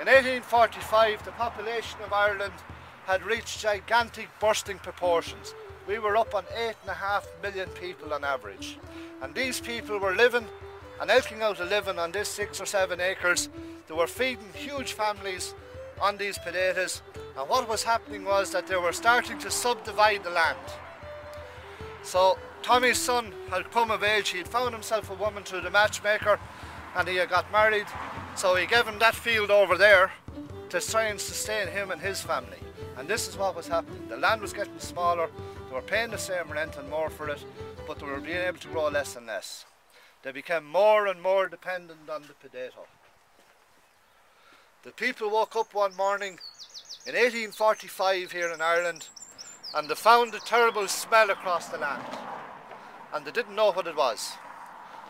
In 1845, the population of Ireland had reached gigantic bursting proportions. We were up on 8.5 million people on average. And these people were living and elking out a living on this 6 or 7 acres. They were feeding huge families on these potatoes. And what was happening was that they were starting to subdivide the land. So Tommy's son had come of age. He had found himself a woman through the matchmaker and he had got married. So he gave him that field over there to try and sustain him and his family. And this is what was happening. The land was getting smaller. They were paying the same rent and more for it, but they were being able to grow less and less. They became more and more dependent on the potato. The people woke up one morning in 1845 here in Ireland and they found a terrible smell across the land. And they didn't know what it was,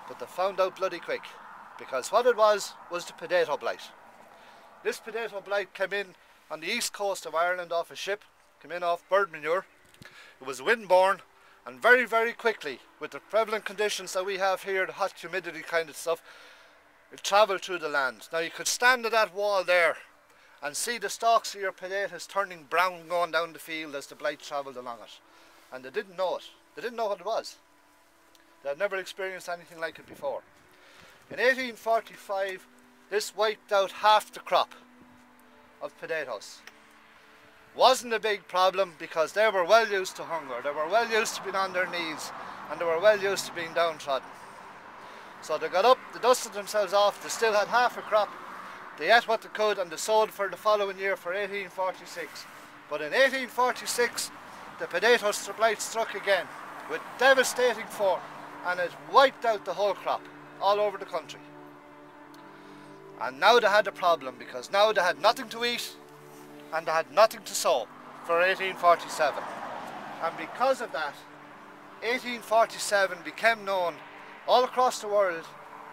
but they found out bloody quick, because what it was the potato blight. This potato blight came in on the east coast of Ireland off a ship, came in off bird manure. It was windborne, and very, very quickly, with the prevalent conditions that we have here, the hot humidity kind of stuff, it travelled through the land. Now you could stand at that wall there and see the stalks of your potatoes turning brown going down the field as the blight travelled along it. And they didn't know it. They didn't know what it was. They had never experienced anything like it before. In 1845, this wiped out half the crop of potatoes. Wasn't a big problem because they were well used to hunger, they were well used to being on their knees, and they were well used to being downtrodden. So they got up, they dusted themselves off, they still had half a crop, they ate what they could and they sowed for the following year for 1846. But in 1846, the potato blight struck again with devastating force and it wiped out the whole crop all over the country. And now they had a problem because now they had nothing to eat and they had nothing to sow for 1847. And because of that, 1847 became known all across the world,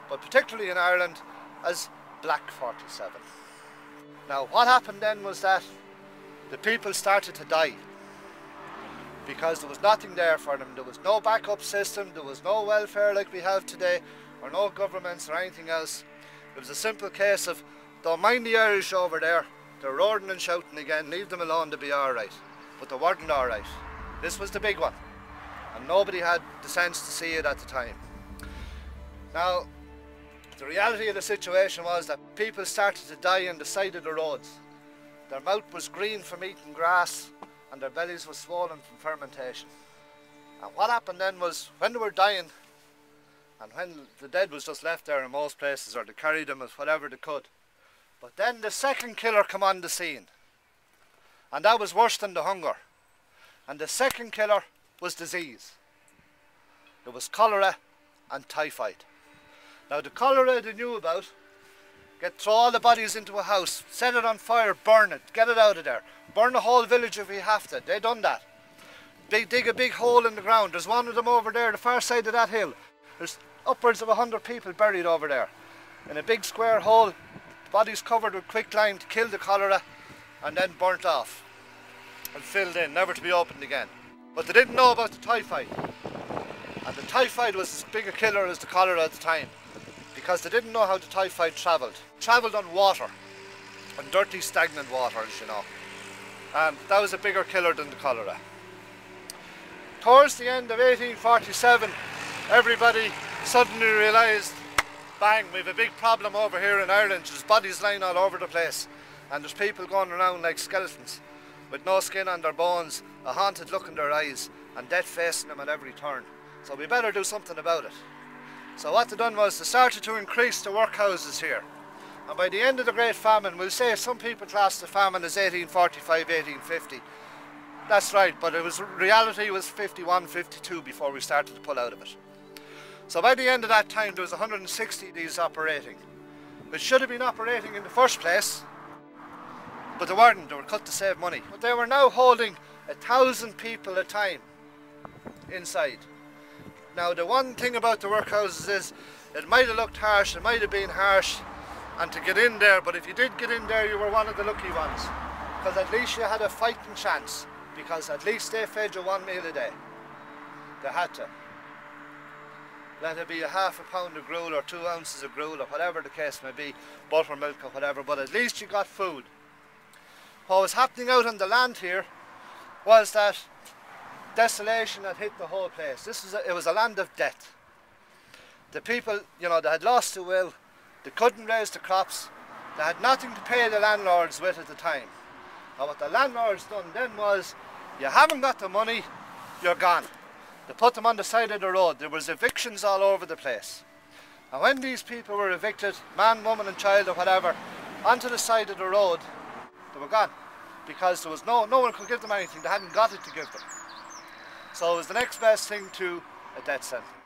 but particularly in Ireland, as Black 47. Now what happened then was that the people started to die because there was nothing there for them. There was no backup system, there was no welfare like we have today, or no governments or anything else. It was a simple case of, don't mind the Irish over there, they're roaring and shouting again, leave them alone, they'll be alright. But they weren't alright. This was the big one. And nobody had the sense to see it at the time. Now, the reality of the situation was that people started to die on the side of the roads. Their mouth was green from eating grass and their bellies were swollen from fermentation. And what happened then was, when they were dying, and when the dead was just left there in most places, or they carried them as whatever they could, but then the second killer came on the scene. And that was worse than the hunger. And the second killer was disease. It was cholera and typhoid. Now the cholera they knew about, throw all the bodies into a house, set it on fire, burn it, get it out of there. Burn the whole village if we have to. They done that. Dig a big hole in the ground. There's one of them over there, the far side of that hill. There's upwards of 100 people buried over there. In a big square hole, bodies covered with quicklime to kill the cholera, and then burnt off and filled in, never to be opened again. But they didn't know about the typhoid. And the typhoid was as big a killer as the cholera at the time, because they didn't know how the typhoid travelled. It travelled on water, on dirty stagnant water, as you know. And that was a bigger killer than the cholera. Towards the end of 1847, everybody suddenly realised, bang, we have a big problem over here in Ireland. There's bodies lying all over the place, and there's people going around like skeletons with no skin on their bones, a haunted look in their eyes, and death facing them at every turn. So we better do something about it. So what they done was they started to increase the workhouses here. And by the end of the Great Famine, we'll say some people class the famine as 1845, 1850. That's right, but reality was 51, 52 before we started to pull out of it. So by the end of that time, there was 160 of these operating, which should have been operating in the first place, but they weren't. They were cut to save money. But they were now holding 1,000 people at a time inside. Now the one thing about the workhouses is, it might have looked harsh, it might have been harsh, and to get in there, but if you did get in there, you were one of the lucky ones, because at least you had a fighting chance, because at least they fed you one meal a day. They had to. let it be a half a pound of gruel or 2 ounces of gruel or whatever the case may be, buttermilk or whatever, but at least you got food. What was happening out on the land here was that desolation had hit the whole place. It was a land of death. The people, you know, they had lost the will, they couldn't raise the crops, they had nothing to pay the landlords with at the time. And what the landlords done then was, you haven't got the money, you're gone. They put them on the side of the road. There was evictions all over the place. And when these people were evicted, man, woman and child or whatever, onto the side of the road, they were gone. Because there was no one could give them anything, they hadn't got it to give them. So it was the next best thing to a death sentence.